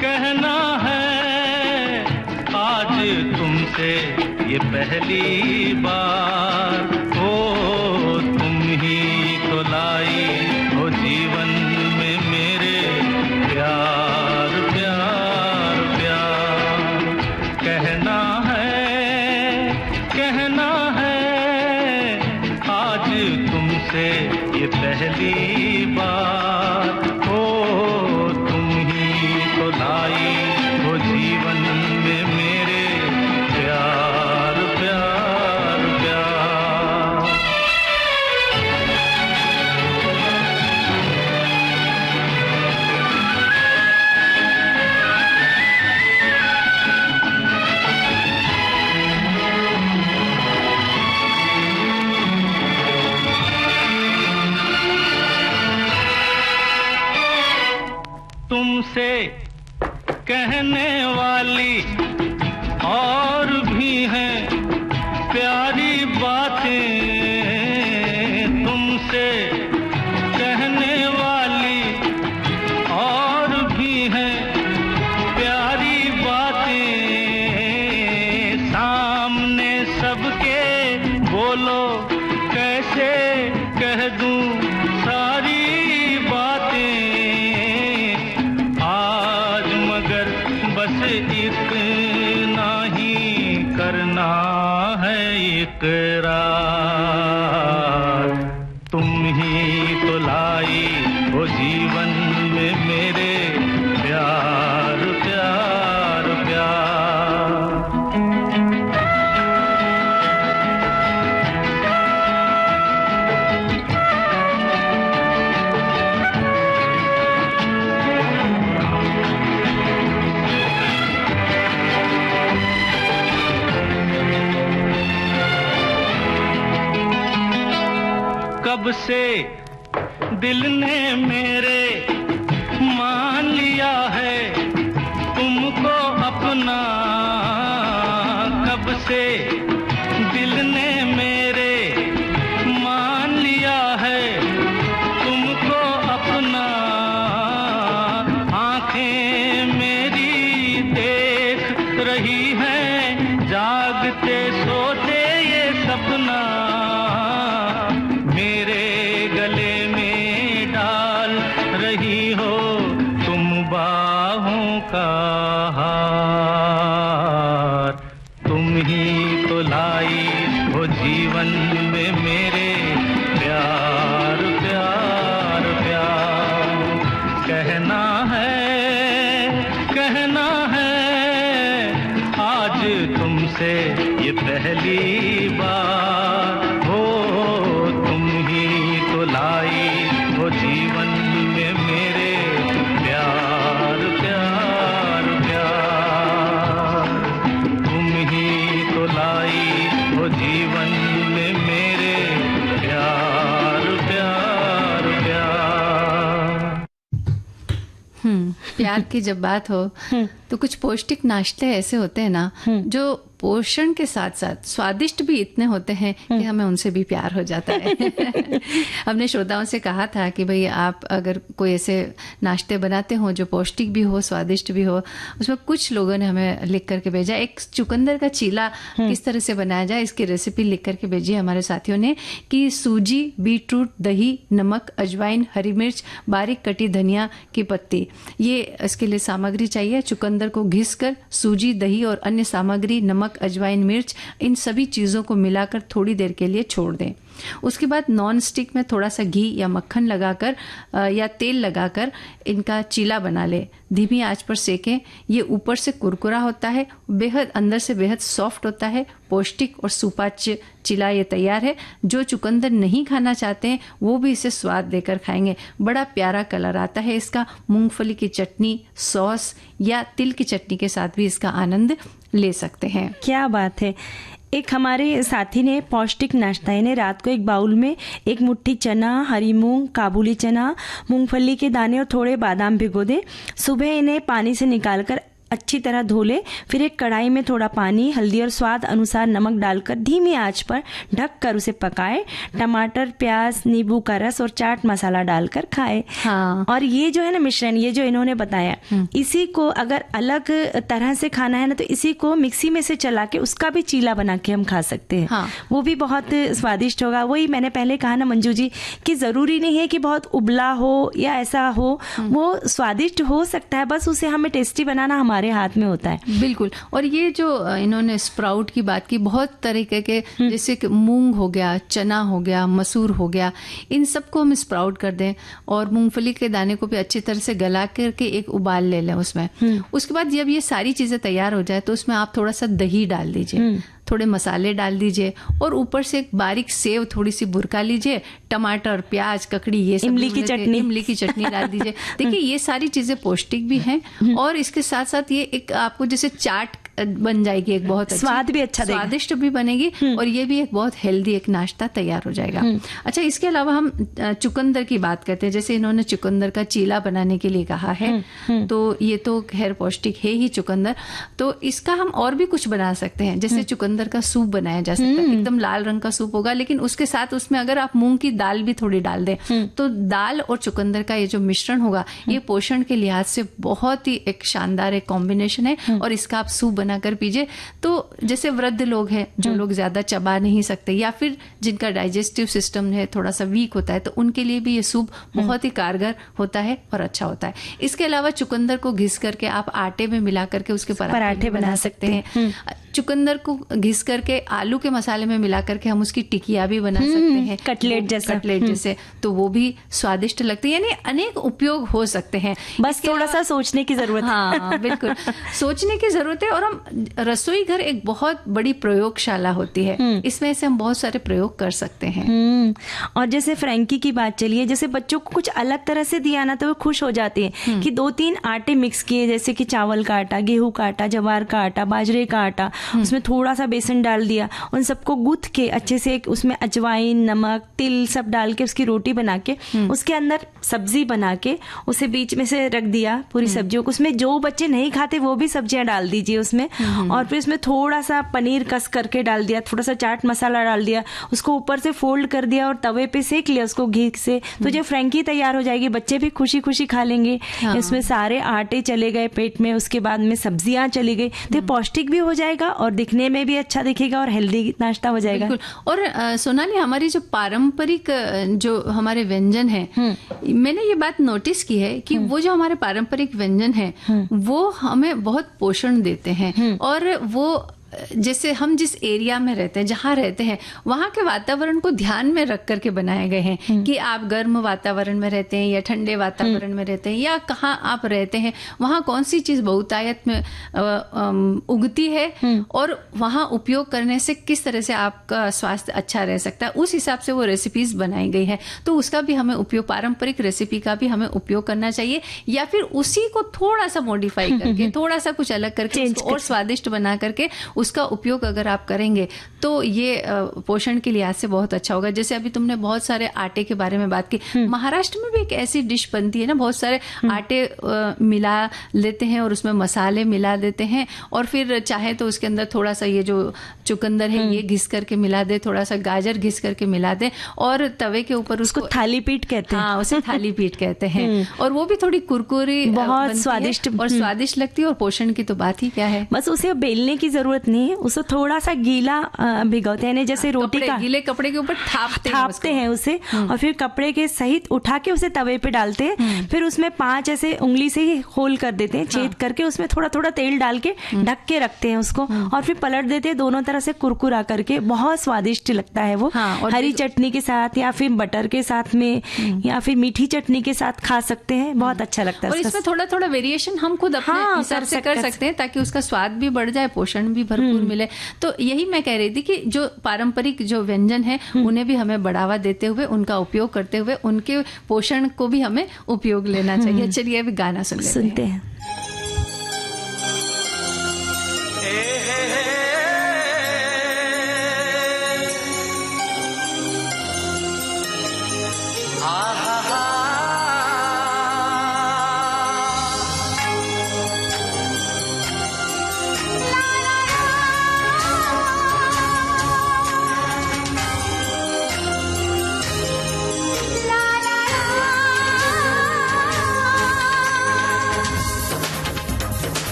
कहना है आज तुमसे ये पहली बार, ओ तुम ही तो लाई हो जीवन में मेरे प्यार प्यार प्यार। कहना है आज तुमसे ये पहली बार, ओ तुम ही तो लाई हो जीवन में मेरे प्यार प्यार प्यार। तुमसे कहने वाली और भी हैं प्यारी बातें, तुमसे कहने वाली और भी हैं प्यारी बातें। सामने सबके बोलो कैसे कह दूं सारी बातें, बस इतना ही करना है इकरार। तुम ही तो लाई हो जीवन में मेरे प्यार प्यार प्यार। कब से दिल ने मेरे मान लिया है तुमको अपना, कब से दिल ने मेरे मान लिया है तुमको अपना। आंखें मेरी देख रही हैं जागते सोते ये सपना, मेरे गले में डाल रही हो तुम बाहों का हार। तुम ही तो लाई हो जीवन में मेरे प्यार प्यार प्यार। कहना है आज तुमसे ये पहली बार, हो तुम ही तो लाई हो जीवन में मेरे प्यार प्यार प्यार। तुम ही तो लाई हो जीवन में मेरे प्यार प्यार प्यार।
प्यार की जब बात हो तो कुछ पौष्टिक नाश्ते ऐसे होते हैं ना जो पोषण के साथ साथ स्वादिष्ट भी इतने होते हैं कि हमें उनसे भी प्यार हो जाता है। हमने श्रोताओं से कहा था कि भाई आप अगर कोई ऐसे नाश्ते बनाते हो जो पौष्टिक भी हो स्वादिष्ट भी हो, उसमें कुछ लोगों ने हमें लिख करके भेजा। एक चुकंदर का चीला किस तरह से बनाया जाए इसकी रेसिपी लिख करके भेजी हमारे साथियों ने कि सूजी, बीटरूट, दही, नमक, अजवाइन, हरी मिर्च, बारीक कटी धनिया की पत्ती, ये इसके लिए सामग्री चाहिए। चुकंदर को घिसकर सूजी, दही और अन्य सामग्री, नमक, अजवाइन, मिर्च, इन सभी चीज़ों को मिलाकर थोड़ी देर के लिए छोड़ दें। उसके बाद नॉन स्टिक में थोड़ा सा घी या मक्खन लगाकर या तेल लगाकर इनका चीला बना ले, धीमी आंच पर सेकें। ये ऊपर से कुरकुरा होता है, बेहद अंदर से बेहद सॉफ्ट होता है, पौष्टिक और सुपाच्य चीला ये तैयार है। जो चुकंदर नहीं खाना चाहते हैं वो भी इसे स्वाद देकर खाएंगे। बड़ा प्यारा कलर आता है इसका। मूंगफली की चटनी, सॉस या तिल की चटनी के साथ भी इसका आनंद ले सकते हैं।
क्या बात है। एक हमारे साथी ने पौष्टिक नाश्ता यानी रात को एक बाउल में एक मुट्ठी चना, हरी मूंग, काबुली चना, मूंगफली के दाने और थोड़े बादाम भिगो दे। सुबह इन्हें पानी से निकालकर अच्छी तरह धो ले। फिर एक कढ़ाई में थोड़ा पानी, हल्दी और स्वाद अनुसार नमक डालकर धीमी आंच पर ढककर उसे पकाए। टमाटर, प्याज, नींबू का रस और चाट मसाला डालकर खाए।
हाँ।
और ये जो है ना मिश्रण, ये जो इन्होंने बताया, इसी को अगर अलग तरह से खाना है ना तो इसी को मिक्सी में से चला के उसका भी चीला बना के हम खा सकते हैं।
हाँ।
वो भी बहुत स्वादिष्ट होगा। वही मैंने पहले कहा ना मंजू जी कि जरूरी नहीं है कि बहुत उबला हो या ऐसा हो, वो स्वादिष्ट हो सकता है, बस उसे हमें टेस्टी बनाना हमारे हाथ में होता है।
बिल्कुल। और ये जो इन्होंने स्प्राउट की बात की, बहुत तरीके के, जैसे कि मूंग हो गया, चना हो गया, मसूर हो गया, इन सबको हम स्प्राउट कर दें और मूंगफली के दाने को भी अच्छी तरह से गला करके एक उबाल ले लें उसमें। उसके बाद जब ये सारी चीजें तैयार हो जाए तो उसमें आप थोड़ा सा दही डाल दीजिए, थोड़े मसाले डाल दीजिए और ऊपर से एक बारीक सेव थोड़ी सी बुरका लीजिए, टमाटर, प्याज, ककड़ी, ये सब इमली की चटनी डाल दीजिए। देखिए ये सारी चीजें पौष्टिक भी हैं और इसके साथ साथ ये एक आपको जैसे चाट बन जाएगी, एक बहुत
स्वाद भी अच्छा,
स्वादिष्ट भी बनेगी और ये भी एक बहुत हेल्दी एक नाश्ता तैयार हो जाएगा। अच्छा, इसके अलावा हम चुकंदर की बात करते हैं। जैसे इन्होंने चुकंदर का चीला बनाने के लिए कहा है, तो ये तो खैर पौष्टिक है ही चुकंदर, तो इसका हम और भी कुछ बना सकते हैं। जैसे चुकंदर का सूप बनाया जा सकता है, एकदम लाल रंग का सूप होगा, लेकिन उसके साथ उसमें अगर आप मूंग की दाल भी थोड़ी डाल दें तो दाल और चुकंदर का ये जो मिश्रण होगा ये पोषण के लिहाज से बहुत ही एक शानदार एक कॉम्बिनेशन है और इसका आप सूप बनाकर पीजिए। तो जैसे वृद्ध लोग हैं, जो लोग ज्यादा चबा नहीं सकते या फिर जिनका डाइजेस्टिव सिस्टम है थोड़ा सा वीक होता है, तो उनके लिए भी ये सूप बहुत ही कारगर होता है और अच्छा होता है। इसके अलावा चुकंदर को घिस करके आप आटे में मिला करके उसके पराठे बना सकते हैं। चुकंदर को घिस करके आलू के मसाले में मिला करके हम उसकी टिकिया भी बना सकते हैं,
कटलेट जैसे,
तो वो भी स्वादिष्ट लगते हैं। यानी अनेक उपयोग हो सकते हैं,
बस थोड़ा सा सोचने की जरूरत है।
हाँ बिल्कुल, सोचने की जरूरत है। और हम रसोई घर एक बहुत बड़ी प्रयोगशाला होती है, इसमें से हम बहुत सारे प्रयोग कर सकते हैं।
और जैसे फ्रैंकी की बात चलिए, जैसे बच्चों को कुछ अलग तरह से दिया ना तो वो खुश हो जाते हैं कि 2-3 आटे मिक्स किए, जैसे कि चावल का आटा, गेहूं का आटा, जवार का आटा, बाजरे का आटा, उसमें थोड़ा सा बेसन डाल दिया, उन सबको गूंथ के अच्छे से उसमें अजवाइन, नमक, तिल सब डाल के उसकी रोटी बना के उसके अंदर सब्जी बना के उसे बीच में से रख दिया पूरी सब्जियों को। उसमें जो बच्चे नहीं खाते वो भी सब्जियां डाल दीजिए उसमें, और फिर उसमें थोड़ा सा पनीर कस करके डाल दिया, थोड़ा सा चाट मसाला डाल दिया, उसको ऊपर से फोल्ड कर दिया और तवे पे सेक लिया उसको घी से, तो जो फ्रैंकी तैयार हो जाएगी। बच्चे भी खुशी खुशी खा लेंगे। इसमें सारे आटे चले गए पेट में, उसके बाद में सब्जियां चली गई, तो पौष्टिक भी हो जाएगा और दिखने में भी अच्छा दिखेगा और हेल्दी नाश्ता हो जाएगा।
और सोनाली, हमारी जो पारंपरिक जो हमारे व्यंजन हैं, मैंने ये बात नोटिस की है कि वो जो हमारे पारंपरिक व्यंजन हैं वो हमें बहुत पोषण देते हैं। और वो जैसे हम जिस एरिया में रहते हैं, जहाँ रहते हैं, वहाँ के वातावरण को ध्यान में रख करके बनाए गए हैं कि आप गर्म वातावरण में रहते हैं या ठंडे वातावरण में रहते हैं या कहाँ आप रहते हैं, वहाँ कौन सी चीज बहुतायत में उगती है और वहाँ उपयोग करने से किस तरह से आपका स्वास्थ्य अच्छा रह सकता है, उस हिसाब से वो रेसिपीज बनाई गई है। तो उसका भी हमें उपयोग, पारंपरिक रेसिपी का भी हमें उपयोग करना चाहिए, या फिर उसी को थोड़ा सा मॉडिफाई करके, थोड़ा सा कुछ अलग करके और स्वादिष्ट बना करके उसका उपयोग अगर आप करेंगे तो ये पोषण के लिहाज से बहुत अच्छा होगा। जैसे अभी तुमने बहुत सारे आटे के बारे में बात की, महाराष्ट्र में भी एक ऐसी डिश बनती है ना, बहुत सारे आटे मिला लेते हैं और उसमें मसाले मिला देते हैं और फिर चाहे तो उसके अंदर थोड़ा सा ये जो चुकंदर है ये घिस करके मिला दे, थोड़ा सा गाजर घिस करके मिला दे और तवे के ऊपर उसको
थाली पीठ कहते हैं।
हाँ, उसे थाली पीठ कहते हैं। और वो भी थोड़ी कुरकुरी,
बहुत स्वादिष्ट
और स्वादिष्ट लगती है और पोषण की तो बात ही क्या है।
बस उसे बेलने की जरूरत नहीं है, उसको थोड़ा सा गीला भिगोते हैं, जैसे रोटी का
गीले कपड़े के ऊपर थापते
हैं उसे, और फिर कपड़े के सहित उठा के उसे तवे पे डालते हैं। फिर उसमें 5 ऐसे उंगली से ही होल कर देते हैं, छेद करके उसमें थोड़ा थोड़ा तेल डाल के ढक के रखते हैं उसको, और फिर पलट देते हैं दोनों तरह से कुरकुरा करके। बहुत स्वादिष्ट लगता है वो। हरी चटनी के साथ या फिर बटर के साथ में या फिर मीठी चटनी के साथ खा सकते हैं, बहुत अच्छा लगता है।
और इसमें थोड़ा थोड़ा वेरिएशन हम खुद अपने हिसाब से कर सकते हैं, ताकि उसका स्वाद भी बढ़ जाए, पोषण भी भरपूर मिले। तो यही मैं कह रही थी कि जो पारंपरिक जो व्यंजन है उन्हें भी हमें बढ़ावा देते हुए, उनका उपयोग करते हुए, उनके पोषण को भी हमें उपयोग लेना चाहिए। चलिए अभी गाना सुनते हैं।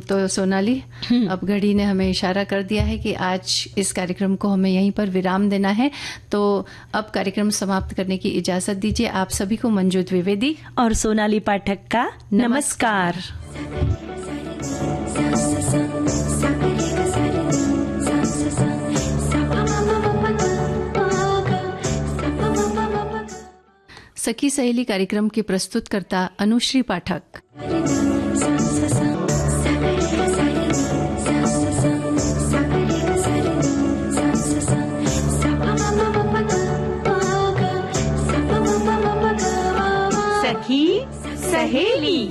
तो सोनाली, अब घड़ी ने हमें इशारा कर दिया है कि आज इस कार्यक्रम को हमें यहीं पर विराम देना है। तो अब कार्यक्रम समाप्त करने की इजाजत दीजिए। आप सभी को मंजू द्विवेदी
और सोनाली पाठक का नमस्कार।
सखी सहेली कार्यक्रम की प्रस्तुतकर्ता अनुश्री पाठक।
सखी सहेली।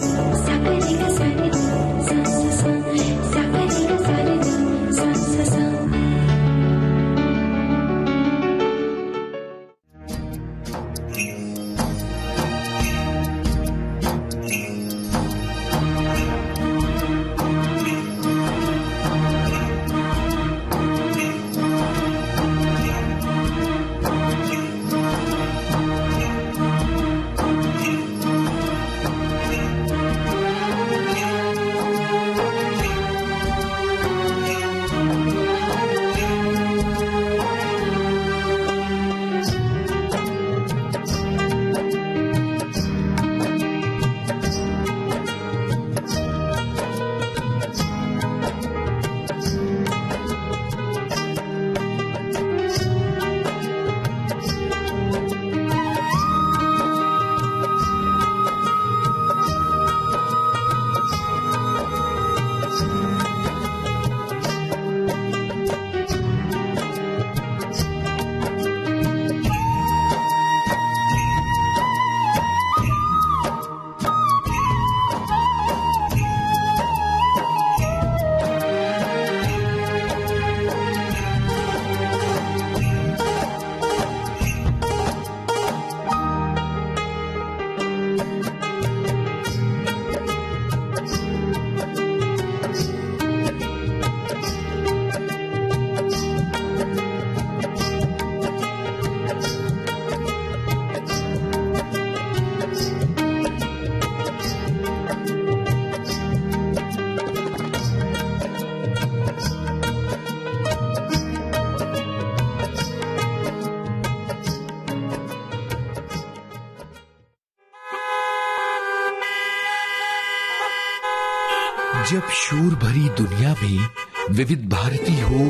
जब शोर भरी दुनिया में विविध भारती हो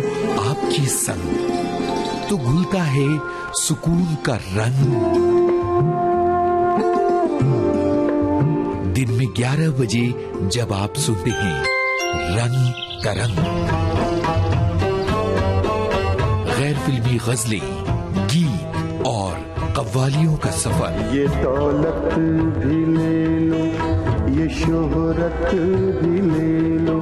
आपके संग, तो घुलता है सुकून का रंग। दिन में 11 बजे जब आप सुनते हैं रंग तरंग, गैर फिल्मी गजलें, गीत और कव्वालियों का सफर।
ये दौलत भी ले लो, ये शोहरत भी ले लो,